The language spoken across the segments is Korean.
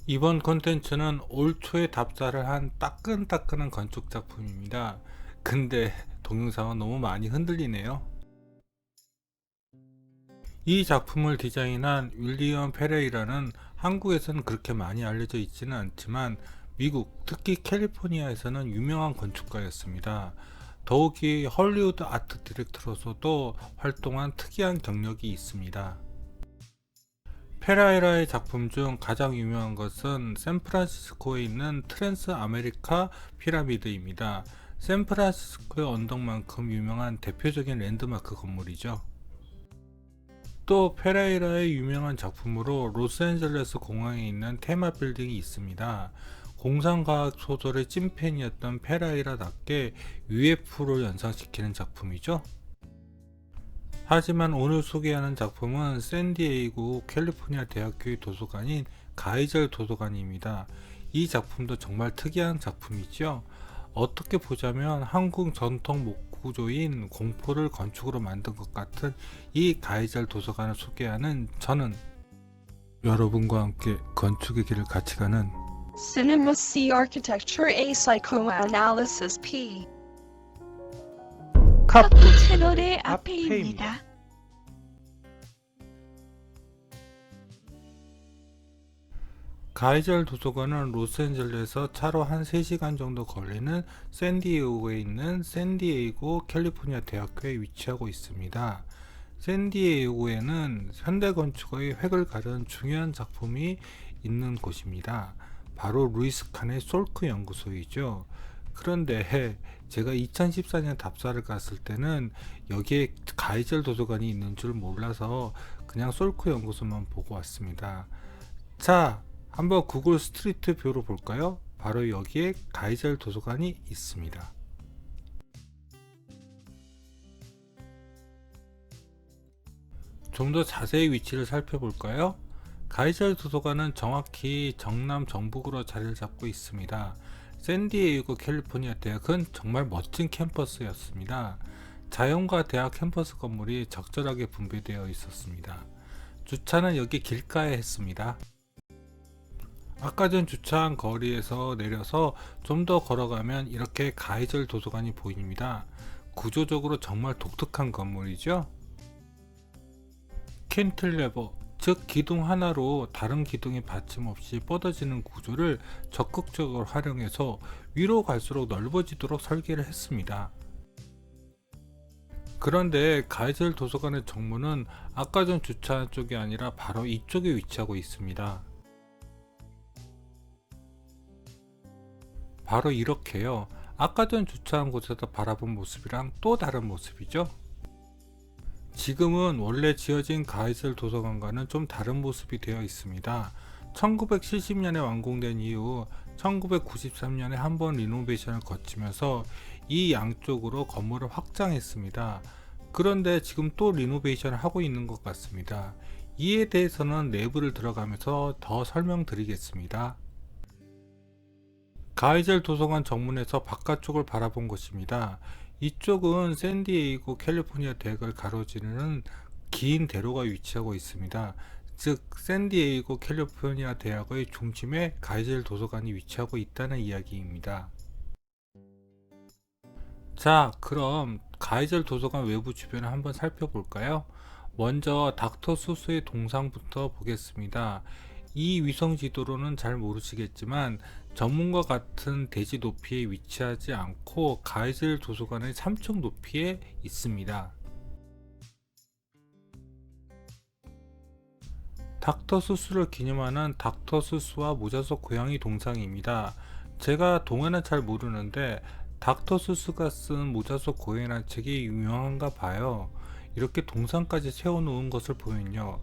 이번 콘텐츠는 올 초에 답사를 한 따끈따끈한 건축 작품입니다. 근데 동영상은 너무 많이 흔들리네요. 이 작품을 디자인한 윌리엄 페레이라는 한국에서는 그렇게 많이 알려져 있지는 않지만 미국, 특히 캘리포니아에서는 유명한 건축가였습니다. 더욱이 헐리우드 아트 디렉터로서도 활동한 특이한 경력이 있습니다. 페라이라의 작품 중 가장 유명한 것은 샌프란시스코에 있는 트랜스 아메리카 피라미드입니다. 샌프란시스코의 언덕만큼 유명한 대표적인 랜드마크 건물이죠. 또 페라이라의 유명한 작품으로 로스앤젤레스 공항에 있는 테마 빌딩이 있습니다. 공상과학 소설의 찐팬이었던 페라이라답게 UFO를 연상시키는 작품이죠. 하지만 오늘 소개하는 작품은 샌디에이고 캘리포니아 대학교의 도서관인 가이젤 도서관입니다. 이 작품도 정말 특이한 작품이죠. 어떻게 보자면 한국 전통 목구조인 공포를 건축으로 만든 것 같은 이 가이젤 도서관을 소개하는 저는 여러분과 함께 건축의 길을 같이 가는 Cinema C Architecture A Psychoanalysis P 카푸 채널의 앞에입니다. 가이젤 도서관은 로스앤젤레스에서 차로 한 3시간 정도 걸리는 샌디에이고에 있는 샌디에이고 캘리포니아 대학교에 위치하고 있습니다. 샌디에이고에는 현대 건축의 획을 가른 중요한 작품이 있는 곳입니다. 바로 루이스 칸의 솔크 연구소이죠. 그런데 제가 2014년 답사를 갔을 때는 여기에 가이젤 도서관이 있는 줄 몰라서 그냥 솔크 연구소만 보고 왔습니다. 자, 한번 구글 스트리트 뷰로 볼까요? 바로 여기에 가이젤 도서관이 있습니다. 좀 더 자세히 위치를 살펴볼까요? 가이젤 도서관은 정확히 정남 정북으로 자리를 잡고 있습니다. 샌디에이고 캘리포니아 대학은 정말 멋진 캠퍼스였습니다. 자연과 대학 캠퍼스 건물이 적절하게 분배되어 있었습니다. 주차는 여기 길가에 했습니다. 아까 전 주차한 거리에서 내려서 좀 더 걸어가면 이렇게 가이젤 도서관이 보입니다. 구조적으로 정말 독특한 건물이죠. 캔틸레버, 즉 기둥 하나로 다른 기둥이 받침 없이 뻗어지는 구조를 적극적으로 활용해서 위로 갈수록 넓어지도록 설계를 했습니다. 그런데 가이젤 도서관의 정문은 아까 전 주차한 쪽이 아니라 바로 이쪽에 위치하고 있습니다. 바로 이렇게요. 아까 전 주차한 곳에서 바라본 모습이랑 또 다른 모습이죠. 지금은 원래 지어진 가이셀 도서관과는 좀 다른 모습이 되어 있습니다. 1970년에 완공된 이후 1993년에 한번 리노베이션을 거치면서 이 양쪽으로 건물을 확장했습니다. 그런데 지금 또 리노베이션을 하고 있는 것 같습니다. 이에 대해서는 내부를 들어가면서 더 설명드리겠습니다. 가이젤 도서관 정문에서 바깥쪽을 바라본 곳입니다. 이쪽은 샌디에이고 캘리포니아 대학을 가로지르는 긴 대로가 위치하고 있습니다. 즉 샌디에이고 캘리포니아 대학의 중심에 가이젤 도서관이 위치하고 있다는 이야기입니다. 자, 그럼 가이젤 도서관 외부 주변을 한번 살펴볼까요? 먼저 닥터 수스의 동상부터 보겠습니다. 이 위성 지도로는 잘 모르시겠지만 전문과 같은 대지 높이에 위치하지 않고 가이젤 도서관의 3층 높이에 있습니다. 닥터 수스를 기념하는 닥터 수스와 모자 속 고양이 동상입니다. 제가 동화는 잘 모르는데 닥터 수스가 쓴 모자 속 고양이라는 책이 유명한가 봐요. 이렇게 동상까지 세워놓은 것을 보면요.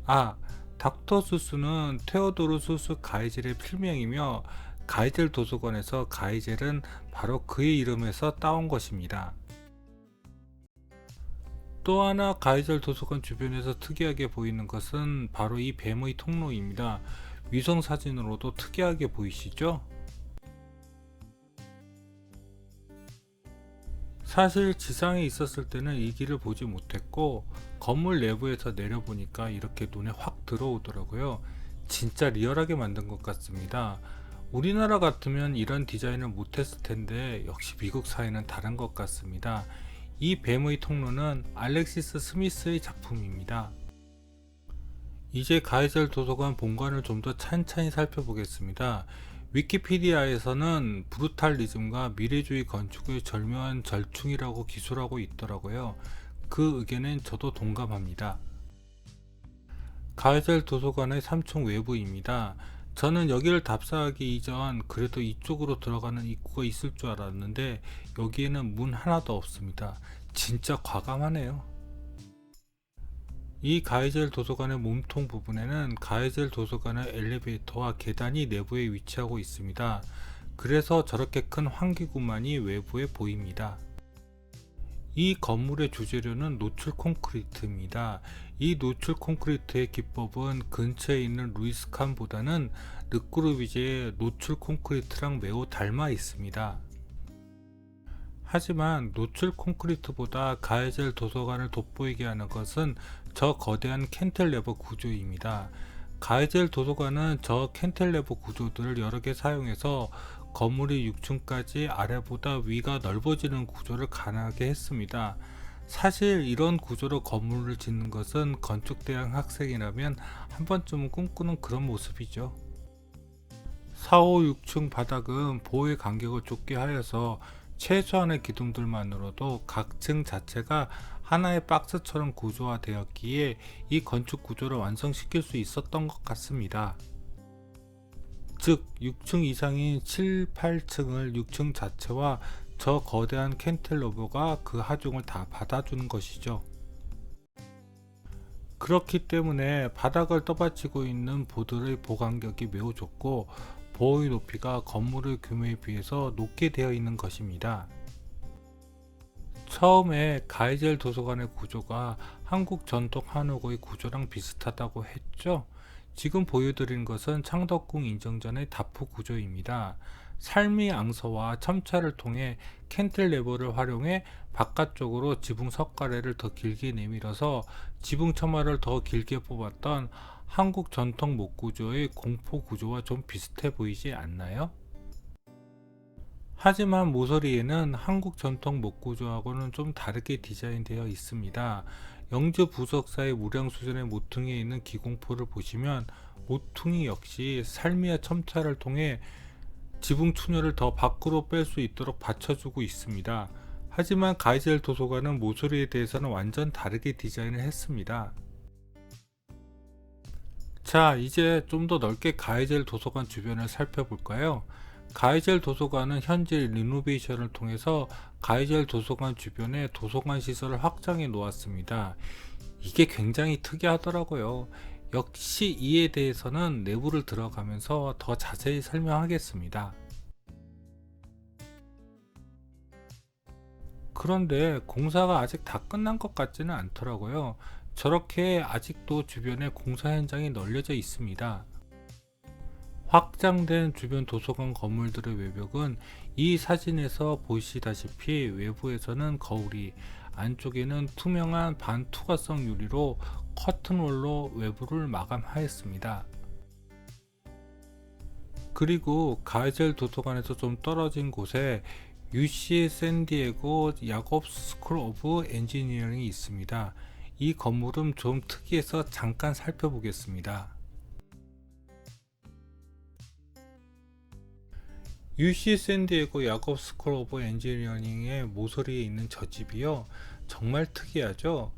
아, 닥터 수스는 테오도르 수스 가이젤의 필명이며 가이젤 도서관에서 가이젤은 바로 그의 이름에서 따온 것입니다. 또 하나 가이젤 도서관 주변에서 특이하게 보이는 것은 바로 이 뱀의 통로입니다. 위성 사진으로도 특이하게 보이시죠? 사실 지상에 있었을 때는 이 길을 보지 못했고 건물 내부에서 내려보니까 이렇게 눈에 확 들어오더라고요. 진짜 리얼하게 만든 것 같습니다. 우리나라 같으면 이런 디자인을 못했을 텐데 역시 미국 사회는 다른 것 같습니다. 이 뱀의 통로는 알렉시스 스미스의 작품입니다. 이제 가이젤 도서관 본관을 좀 더 찬찬히 살펴보겠습니다. 위키피디아에서는 브루탈리즘과 미래주의 건축의 절묘한 절충이라고 기술하고 있더라고요. 그 의견엔 저도 동감합니다. 가이젤 도서관의 3층 외부입니다. 저는 여기를 답사하기 이전 그래도 이쪽으로 들어가는 입구가 있을 줄 알았는데 여기에는 문 하나도 없습니다. 진짜 과감하네요. 이 가이젤 도서관의 몸통 부분에는 가이젤 도서관의 엘리베이터와 계단이 내부에 위치하고 있습니다. 그래서 저렇게 큰 환기구만이 외부에 보입니다. 이 건물의 주재료는 노출 콘크리트입니다. 이 노출 콘크리트의 기법은 근처에 있는 루이스 칸보다는 르꾸르비제의 노출 콘크리트랑 매우 닮아 있습니다. 하지만 노출 콘크리트보다 가이젤 도서관을 돋보이게 하는 것은 저 거대한 캔틀레버 구조입니다. 가이젤 도서관은 저 캔틀레버 구조들을 여러 개 사용해서 건물이 6층까지 아래보다 위가 넓어지는 구조를 가능하게 했습니다. 사실 이런 구조로 건물을 짓는 것은 건축대학 학생이라면 한 번쯤은 꿈꾸는 그런 모습이죠. 4, 5, 6층 바닥은 보호의 간격을 좁게 하여서 최소한의 기둥들만으로도 각 층 자체가 하나의 박스처럼 구조화되었기에 이 건축 구조를 완성시킬 수 있었던 것 같습니다. 즉 6층 이상인 7, 8층을 6층 자체와 저 거대한 캔틀러버가 그 하중을 다 받아주는 것이죠. 그렇기 때문에 바닥을 떠받치고 있는 보드의 보간격이 매우 좁고 보호의 높이가 건물의 규모에 비해서 높게 되어 있는 것입니다. 처음에 가이젤 도서관의 구조가 한국 전통 한옥의 구조랑 비슷하다고 했죠. 지금 보여드린 것은 창덕궁 인정전의 다프 구조입니다. 삶의 앙서와 첨차를 통해 캔틀레버를 활용해 바깥쪽으로 지붕 석가래를 더 길게 내밀어서 지붕 처마를 더 길게 뽑았던 한국 전통 목구조의 공포 구조와 좀 비슷해 보이지 않나요? 하지만 모서리에는 한국 전통 목구조하고는 좀 다르게 디자인되어 있습니다. 영주 부석사의 무량수전의 모퉁이에 있는 기공포를 보시면 모퉁이 역시 살미와 첨차를 통해 지붕 충혈을 더 밖으로 뺄 수 있도록 받쳐주고 있습니다. 하지만 가이젤 도서관은 모서리에 대해서는 완전 다르게 디자인을 했습니다. 자, 이제 좀 더 넓게 가이젤 도서관 주변을 살펴볼까요? 가이젤 도서관은 현재 리노베이션을 통해서 가이젤 도서관 주변에 도서관 시설을 확장해 놓았습니다. 이게 굉장히 특이하더라고요. 역시 이에 대해서는 내부를 들어가면서 더 자세히 설명하겠습니다. 그런데 공사가 아직 다 끝난 것 같지는 않더라고요. 저렇게 아직도 주변에 공사 현장이 널려져 있습니다. 확장된 주변 도서관 건물들의 외벽은 이 사진에서 보시다시피 외부에서는 거울이, 안쪽에는 투명한 반투과성 유리로 커튼홀로 외부를 마감하였습니다. 그리고 가이젤 도서관에서 좀 떨어진 곳에 UC 샌디에고 야콥스 스쿨 오브 엔지니어링이 있습니다. 이 건물은 좀 특이해서 잠깐 살펴보겠습니다. UC 샌디에고 야콥 스쿨 오브 엔지니어링의 모서리에 있는 저 집이요, 정말 특이하죠.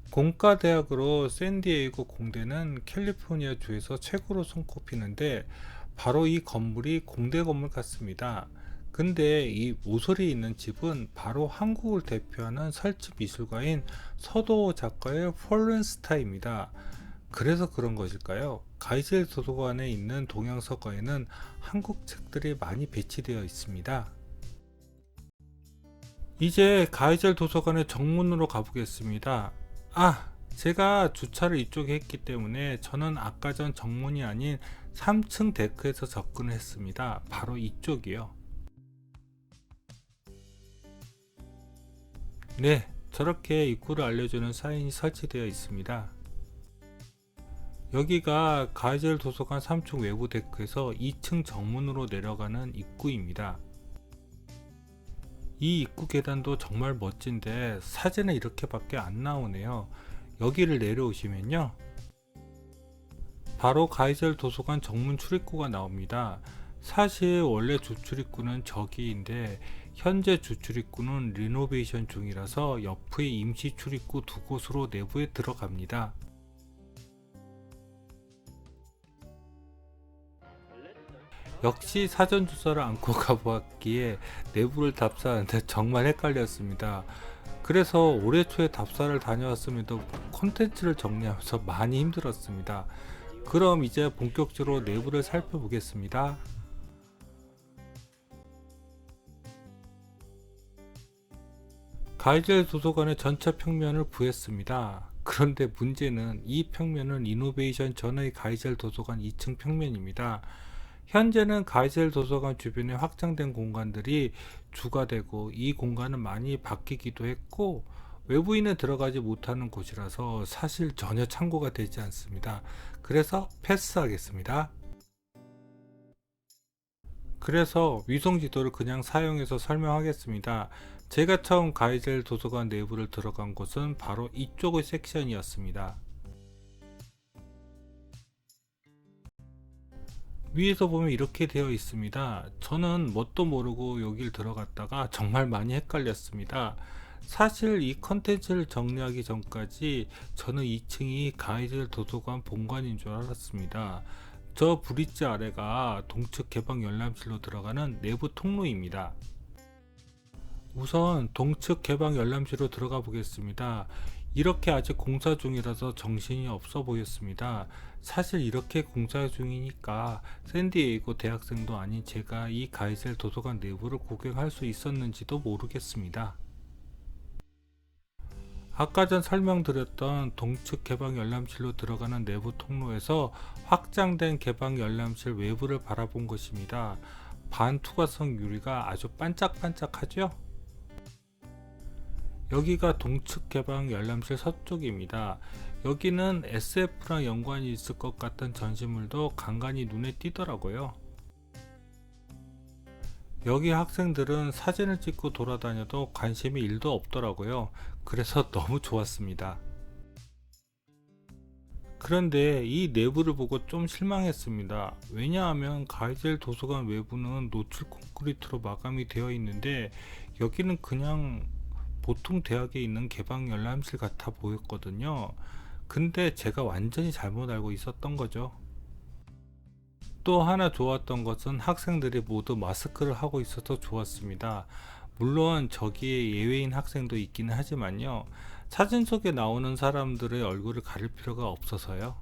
공과대학으로 샌디에이고 공대는 캘리포니아 주에서 최고로 손꼽히는데 바로 이 건물이 공대 건물 같습니다. 근데 이 모서리에 있는 집은 바로 한국을 대표하는 설치 미술가인 서도호 작가의 폴렌스타입니다. 그래서 그런 것일까요? 가이젤 도서관에 있는 동양서가에는 한국 책들이 많이 배치되어 있습니다. 이제 가이젤 도서관의 정문으로 가보겠습니다. 제가 주차를 이쪽에 했기 때문에 저는 아까 전 정문이 아닌 3층 데크에서 접근을 했습니다. 바로 이쪽이요. 네, 저렇게 입구를 알려주는 사인이 설치되어 있습니다. 여기가 가이젤 도서관 3층 외부 데크에서 2층 정문으로 내려가는 입구입니다. 이 입구 계단도 정말 멋진데 사진은 이렇게밖에 안 나오네요. 여기를 내려오시면요, 바로 가이젤 도서관 정문 출입구가 나옵니다. 사실 원래 주출입구는 저기인데 현재 주출입구는 리노베이션 중이라서 옆의 임시 출입구 두 곳으로 내부에 들어갑니다. 역시 사전 주소를 안고 가보았기에 내부를 답사하는데 정말 헷갈렸습니다. 그래서 올해 초에 답사를 다녀왔음에도 콘텐츠를 정리하면서 많이 힘들었습니다. 그럼 이제 본격적으로 내부를 살펴보겠습니다. 가이젤 도서관의 전체 평면을 구했습니다. 그런데 문제는 이 평면은 리노베이션 전의 가이젤 도서관 2층 평면입니다. 현재는 가이젤 도서관 주변에 확장된 공간들이 주가 되고 이 공간은 많이 바뀌기도 했고 외부인은 들어가지 못하는 곳이라서 사실 전혀 참고가 되지 않습니다. 그래서 패스하겠습니다. 그래서 위성 지도를 그냥 사용해서 설명하겠습니다. 제가 처음 가이젤 도서관 내부를 들어간 곳은 바로 이쪽의 섹션이었습니다. 위에서 보면 이렇게 되어 있습니다. 저는 뭣도 모르고 여길 들어갔다가 정말 많이 헷갈렸습니다. 사실 이 컨텐츠를 정리하기 전까지 저는 2층이 가이젤 도서관 본관인 줄 알았습니다. 저 브릿지 아래가 동측 개방 열람실로 들어가는 내부 통로입니다. 우선 동측 개방 열람실로 들어가 보겠습니다. 이렇게 아직 공사 중이라서 정신이 없어 보였습니다. 사실 이렇게 공사 중이니까 샌디에이고 대학생도 아닌 제가 이 가이젤 도서관 내부를 구경할 수 있었는지도 모르겠습니다. 아까 전 설명드렸던 동측 개방 열람실로 들어가는 내부 통로에서 확장된 개방 열람실 외부를 바라본 것입니다. 반투과성 유리가 아주 반짝반짝하죠? 여기가 동측 개방 열람실 서쪽입니다. 여기는 SF랑 연관이 있을 것 같은 전시물도 간간히 눈에 띄더라고요. 여기 학생들은 사진을 찍고 돌아다녀도 관심이 1도 없더라고요. 그래서 너무 좋았습니다. 그런데 이 내부를 보고 좀 실망했습니다. 왜냐하면 가이젤 도서관 외부는 노출 콘크리트로 마감이 되어 있는데 여기는 그냥 보통 대학에 있는 개방 열람실 같아 보였거든요. 근데 제가 완전히 잘못 알고 있었던 거죠. 또 하나 좋았던 것은 학생들이 모두 마스크를 하고 있어서 좋았습니다. 물론 저기에 예외인 학생도 있기는 하지만요, 사진 속에 나오는 사람들의 얼굴을 가릴 필요가 없어서요.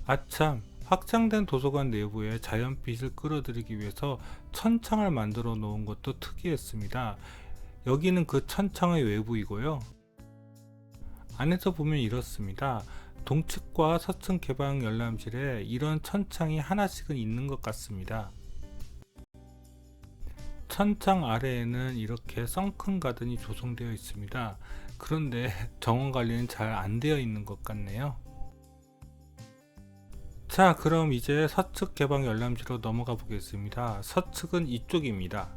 아참, 확장된 도서관 내부에 자연빛을 끌어들이기 위해서 천창을 만들어 놓은 것도 특이했습니다. 여기는 그 천창의 외부이고요. 안에서 보면 이렇습니다. 동측과 서층 개방 열람실에 이런 천창이 하나씩은 있는 것 같습니다. 천창 아래에는 이렇게 썬큰 가든이 조성되어 있습니다. 그런데 정원 관리는 잘 안 되어 있는 것 같네요. 자, 그럼 이제 서측 개방 열람실로 넘어가 보겠습니다. 서측은 이쪽입니다.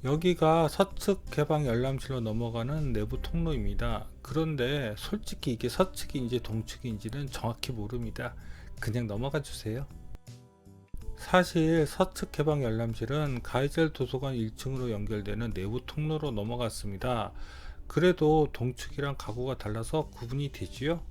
여기가 서측 개방 열람실로 넘어가는 내부 통로입니다. 그런데 솔직히 이게 서측인지 동측인지는 정확히 모릅니다. 그냥 넘어가 주세요. 사실 서측 개방 열람실은 가이젤 도서관 1층으로 연결되는 내부 통로로 넘어갔습니다. 그래도 동측이랑 가구가 달라서 구분이 되지요?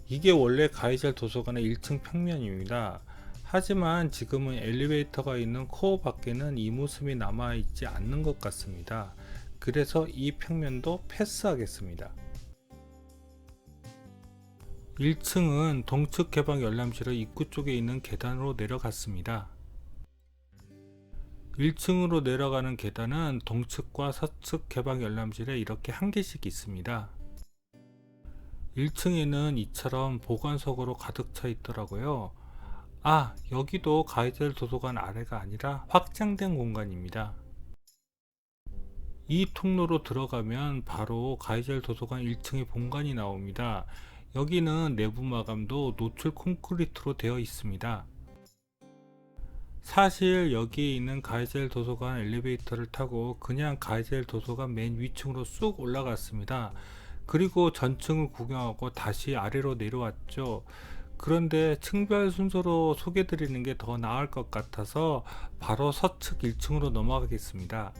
이게 원래 가이젤 도서관의 1층 평면입니다. 하지만 지금은 엘리베이터가 있는 코어 밖에는 이 모습이 남아있지 않는 것 같습니다. 그래서 이 평면도 패스하겠습니다. 1층은 동측 개방 열람실의 입구 쪽에 있는 계단으로 내려갔습니다. 1층으로 내려가는 계단은 동측과 서측 개방 열람실에 이렇게 한 개씩 있습니다. 1층에는 이처럼 보관석으로 가득 차 있더라고요. 아, 여기도 가이젤 도서관 아래가 아니라 확장된 공간입니다. 이 통로로 들어가면 바로 가이젤 도서관 1층의 본관이 나옵니다. 여기는 내부 마감도 노출 콘크리트로 되어 있습니다. 사실 여기에 있는 가이젤 도서관 엘리베이터를 타고 그냥 가이젤 도서관 맨 위층으로 쑥 올라갔습니다. 그리고 전층을 구경하고 다시 아래로 내려왔죠. 그런데 층별 순서로 소개해 드리는 게 더 나을 것 같아서 바로 서측 1층으로 넘어가겠습니다.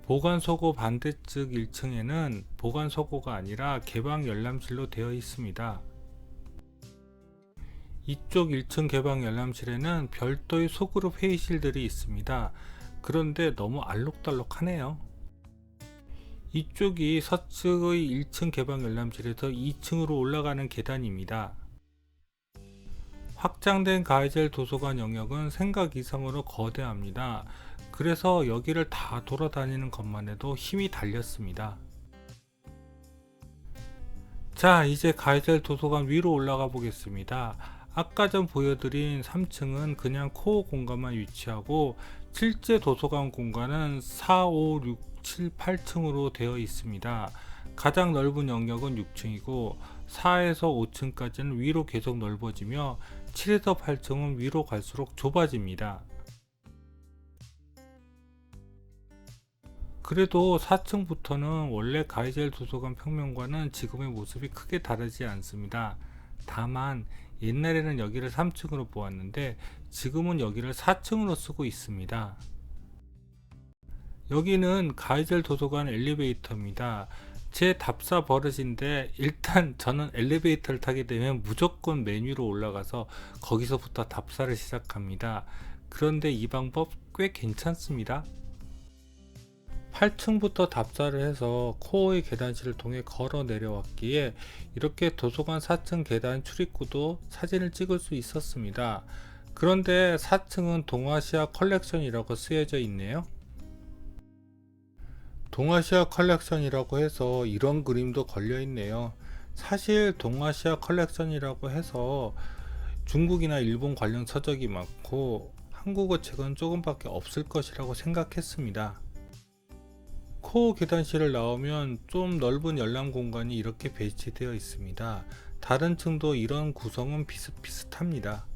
보관소고 반대측 1층에는 보관소고가 아니라 개방 열람실로 되어 있습니다. 이쪽 1층 개방 열람실에는 별도의 소그룹 회의실들이 있습니다. 그런데 너무 알록달록하네요. 이쪽이 서측의 1층 개방 열람실에서 2층으로 올라가는 계단입니다. 확장된 가이젤 도서관 영역은 생각 이상으로 거대합니다. 그래서 여기를 다 돌아다니는 것만 해도 힘이 달렸습니다. 자, 이제 가이젤 도서관 위로 올라가 보겠습니다. 아까 전 보여드린 3층은 그냥 코어 공간만 위치하고 실제 도서관 공간은 4, 5, 6, 7, 8층으로 되어 있습니다. 가장 넓은 영역은 6층이고 4에서 5층까지는 위로 계속 넓어지며 7에서 8층은 위로 갈수록 좁아집니다. 그래도 4층부터는 원래 가이젤 도서관 평면과는 지금의 모습이 크게 다르지 않습니다. 다만 옛날에는 여기를 3층으로 보았는데 지금은 여기를 4층으로 쓰고 있습니다. 여기는 가이젤 도서관 엘리베이터입니다. 제 답사 버릇인데 일단 저는 엘리베이터를 타게 되면 무조건 맨 위로 올라가서 거기서부터 답사를 시작합니다. 그런데 이 방법 꽤 괜찮습니다. 8층부터 답사를 해서 코어의 계단실을 통해 걸어 내려왔기에 이렇게 도서관 4층 계단 출입구도 사진을 찍을 수 있었습니다. 그런데 4층은 동아시아 컬렉션이라고 쓰여져 있네요. 동아시아 컬렉션이라고 해서 이런 그림도 걸려 있네요. 사실 동아시아 컬렉션이라고 해서 중국이나 일본 관련 서적이 많고 한국어 책은 조금밖에 없을 것이라고 생각했습니다. 코어 계단실을 나오면 좀 넓은 열람 공간이 이렇게 배치되어 있습니다. 다른 층도 이런 구성은 비슷비슷합니다.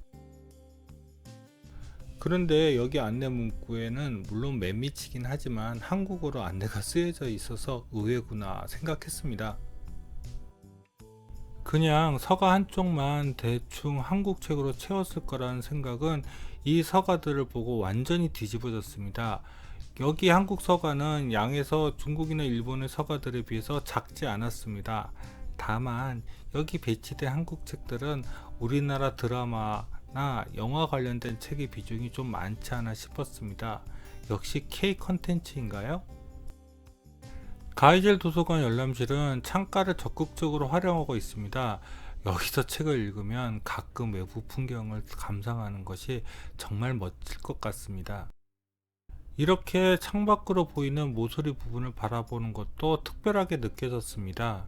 그런데 여기 안내 문구에는 물론 맨 밑이긴 하지만 한국어로 안내가 쓰여져 있어서 의외구나 생각했습니다. 그냥 서가 한쪽만 대충 한국책으로 채웠을 거라는 생각은 이 서가들을 보고 완전히 뒤집어졌습니다. 여기 한국 서가는 양에서 중국이나 일본의 서가들에 비해서 작지 않았습니다. 다만 여기 배치된 한국 책들은 우리나라 드라마나 영화 관련된 책의 비중이 좀 많지 않아 싶었습니다. 역시 K 컨텐츠인가요? 가이젤 도서관 열람실은 창가를 적극적으로 활용하고 있습니다. 여기서 책을 읽으면 가끔 외부 풍경을 감상하는 것이 정말 멋질 것 같습니다. 이렇게 창밖으로 보이는 모서리 부분을 바라보는 것도 특별하게 느껴졌습니다.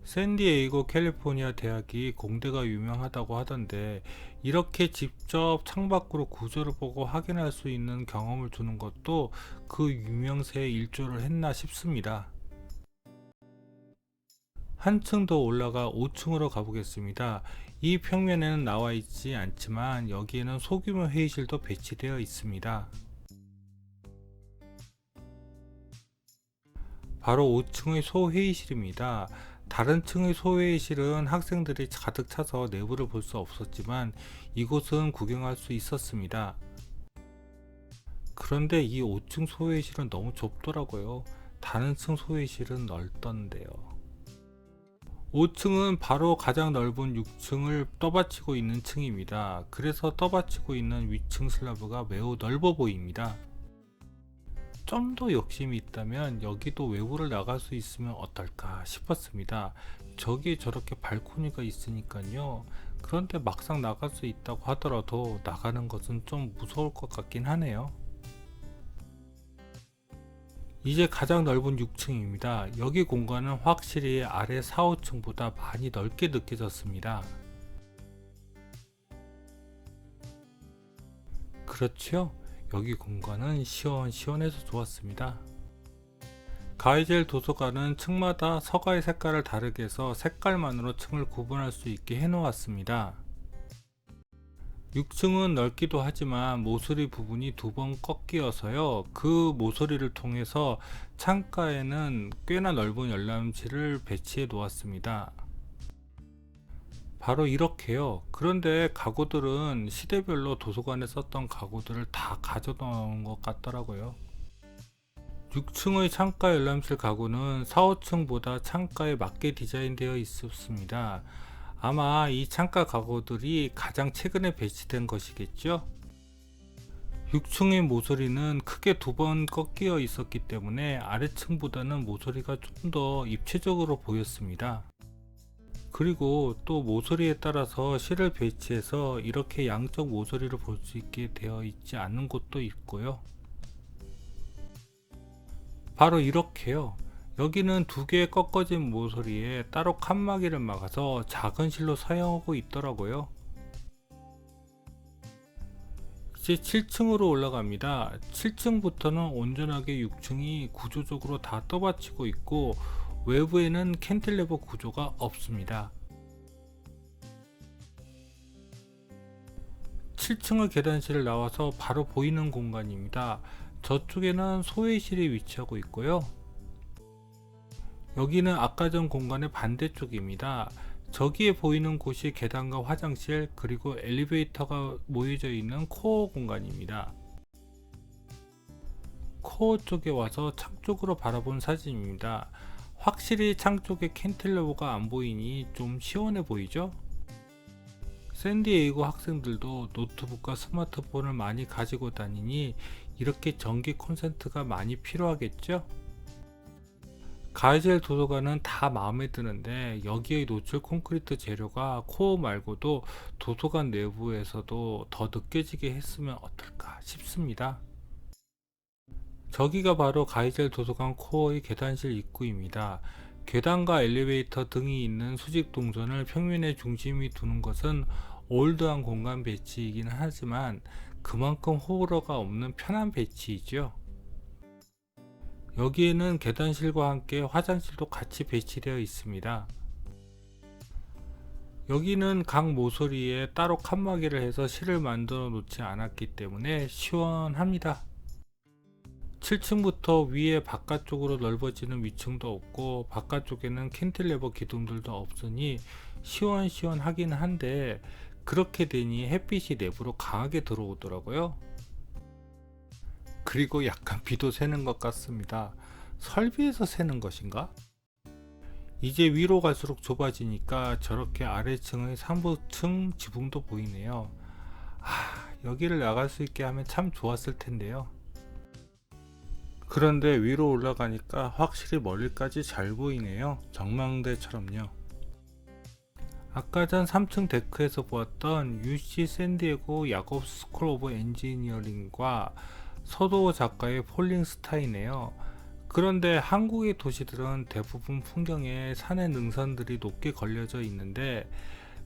샌디에이고 캘리포니아 대학이 공대가 유명하다고 하던데 이렇게 직접 창밖으로 구조를 보고 확인할 수 있는 경험을 주는 것도 그 유명세에 일조를 했나 싶습니다. 한층 더 올라가 5층으로 가보겠습니다. 이 평면에는 나와 있지 않지만 여기에는 소규모 회의실도 배치되어 있습니다. 바로 5층의 소회의실입니다. 다른 층의 소회의실은 학생들이 가득 차서 내부를 볼 수 없었지만 이곳은 구경할 수 있었습니다. 그런데 이 5층 소회의실은 너무 좁더라고요. 다른 층 소회의실은 넓던데요. 5층은 바로 가장 넓은 6층을 떠받치고 있는 층입니다. 그래서 떠받치고 있는 위층 슬라브가 매우 넓어 보입니다. 좀 더 욕심이 있다면 여기도 외부를 나갈 수 있으면 어떨까 싶었습니다. 저기 저렇게 발코니가 있으니까요. 그런데 막상 나갈 수 있다고 하더라도 나가는 것은 좀 무서울 것 같긴 하네요. 이제 가장 넓은 6층입니다. 여기 공간은 확실히 아래 4, 5층보다 많이 넓게 느껴졌습니다. 그렇죠? 여기 공간은 시원시원해서 좋았습니다. 가이젤 도서관은 층마다 서가의 색깔을 다르게 해서 색깔만으로 층을 구분할 수 있게 해놓았습니다. 6층은 넓기도 하지만 모서리 부분이 두 번 꺾여서요. 그 모서리를 통해서 창가에는 꽤나 넓은 열람실을 배치해 놓았습니다. 바로 이렇게요. 그런데 가구들은 시대별로 도서관에 썼던 가구들을 다 가져다 놓은 것 같더라고요. 6층의 창가 열람실 가구는 4, 5층보다 창가에 맞게 디자인되어 있었습니다. 아마 이 창가 가구들이 가장 최근에 배치된 것이겠죠? 6층의 모서리는 크게 두 번 꺾여 있었기 때문에 아래층보다는 모서리가 좀 더 입체적으로 보였습니다. 그리고 또 모서리에 따라서 실을 배치해서 이렇게 양쪽 모서리를 볼 수 있게 되어 있지 않은 곳도 있고요. 바로 이렇게요. 여기는 두 개의 꺾어진 모서리에 따로 칸막이를 막아서 작은 실로 사용하고 있더라고요. 이제 7층으로 올라갑니다. 7층부터는 온전하게 6층이 구조적으로 다 떠받치고 있고 외부에는 캔틸레버 구조가 없습니다. 7층의 계단실을 나와서 바로 보이는 공간입니다. 저쪽에는 소회실이 위치하고 있고요. 여기는 아까 전 공간의 반대쪽입니다. 저기에 보이는 곳이 계단과 화장실 그리고 엘리베이터가 모여져 있는 코어 공간입니다. 코어 쪽에 와서 창 쪽으로 바라본 사진입니다. 확실히 창 쪽에 캔틸레버가 안 보이니 좀 시원해 보이죠? 샌디에이고 학생들도 노트북과 스마트폰을 많이 가지고 다니니 이렇게 전기 콘센트가 많이 필요하겠죠? 가이젤 도서관은 다 마음에 드는데 여기에 노출 콘크리트 재료가 코어 말고도 도서관 내부에서도 더 느껴지게 했으면 어떨까 싶습니다. 저기가 바로 가이젤 도서관 코어의 계단실 입구입니다. 계단과 엘리베이터 등이 있는 수직 동선을 평면의 중심에 두는 것은 올드한 공간 배치이긴 하지만 그만큼 호불호가 없는 편한 배치이죠. 여기에는 계단실과 함께 화장실도 같이 배치되어 있습니다. 여기는 각 모서리에 따로 칸막이를 해서 실을 만들어 놓지 않았기 때문에 시원합니다. 7층부터 위에 바깥쪽으로 넓어지는 위층도 없고 바깥쪽에는 캔틸레버 기둥들도 없으니 시원시원하긴 한데 그렇게 되니 햇빛이 내부로 강하게 들어오더라고요. 그리고 약간 비도 새는 것 같습니다. 설비에서 새는 것인가? 이제 위로 갈수록 좁아지니까 저렇게 아래층의 상부층 지붕도 보이네요. 여기를 나갈 수 있게 하면 참 좋았을 텐데요. 그런데 위로 올라가니까 확실히 멀리까지 잘 보이네요. 전망대처럼요. 아까 전 3층 데크에서 보았던 UC 샌디에고 야콥 스쿨 오브 엔지니어링과 서도 작가의 폴링스타이네요. 그런데 한국의 도시들은 대부분 풍경에 산의 능선들이 높게 걸려져 있는데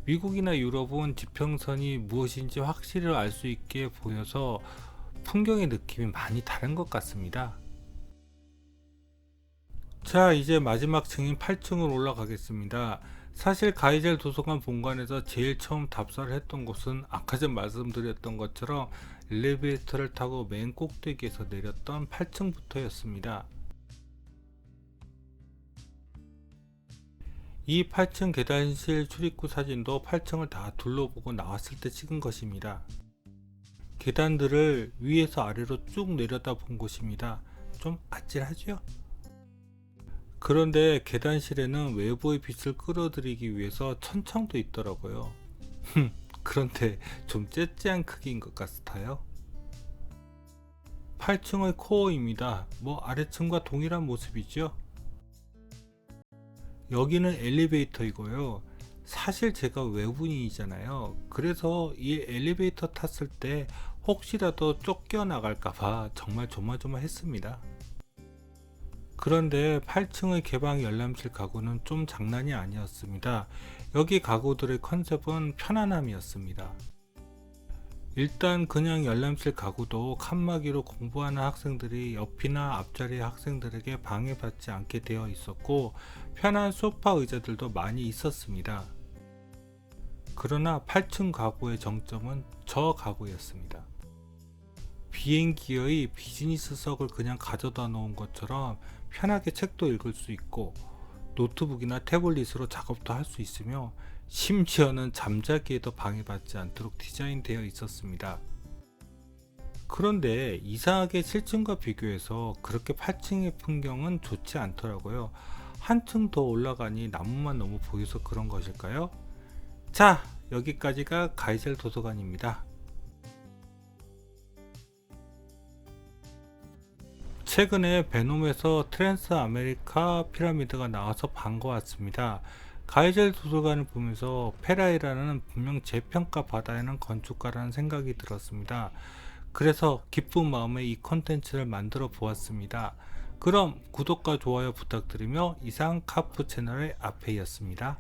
미국이나 유럽은 지평선이 무엇인지 확실히 알 수 있게 보여서 풍경의 느낌이 많이 다른 것 같습니다. 자, 이제 마지막 층인 8층으로 올라가겠습니다. 사실 가이젤 도서관 본관에서 제일 처음 답사를 했던 곳은 아까 전 말씀드렸던 것처럼 엘리베이터를 타고 맨 꼭대기에서 내렸던 8층부터였습니다. 이 8층 계단실 출입구 사진도 8층을 다 둘러보고 나왔을 때 찍은 것입니다. 계단들을 위에서 아래로 쭉 내려다 본 곳입니다. 좀 아찔하죠? 그런데 계단실에는 외부의 빛을 끌어들이기 위해서 천창도 있더라고요. 그런데 좀 째째한 크기인 것 같아요. 8층의 코어입니다. 아래층과 동일한 모습이죠. 여기는 엘리베이터이고요. 사실 제가 외국인이잖아요. 그래서 이 엘리베이터 탔을 때 혹시라도 쫓겨나갈까봐 정말 조마조마했습니다. 그런데 8층의 개방 열람실 가구는 좀 장난이 아니었습니다. 여기 가구들의 컨셉은 편안함이었습니다. 일단 그냥 열람실 가구도 칸막이로 공부하는 학생들이 옆이나 앞자리 학생들에게 방해받지 않게 되어 있었고 편한 소파 의자들도 많이 있었습니다. 그러나 8층 가구의 정점은 저 가구였습니다. 비행기의 비즈니스석을 그냥 가져다 놓은 것처럼 편하게 책도 읽을 수 있고 노트북이나 태블릿으로 작업도 할 수 있으며 심지어는 잠자기에도 방해받지 않도록 디자인되어 있었습니다. 그런데 이상하게 7층과 비교해서 그렇게 8층의 풍경은 좋지 않더라고요. 한층 더 올라가니 나무만 너무 보여서 그런 것일까요? 자, 여기까지가 가이젤 도서관입니다. 최근에 베놈에서 트랜스 아메리카 피라미드가 나와서 반가웠습니다. 가이젤 도서관을 보면서 페라이라는 분명 재평가 받아야 하는 건축가라는 생각이 들었습니다. 그래서 기쁜 마음에 이 컨텐츠를 만들어 보았습니다. 그럼 구독과 좋아요 부탁드리며 이상 카프 채널의 아페이였습니다.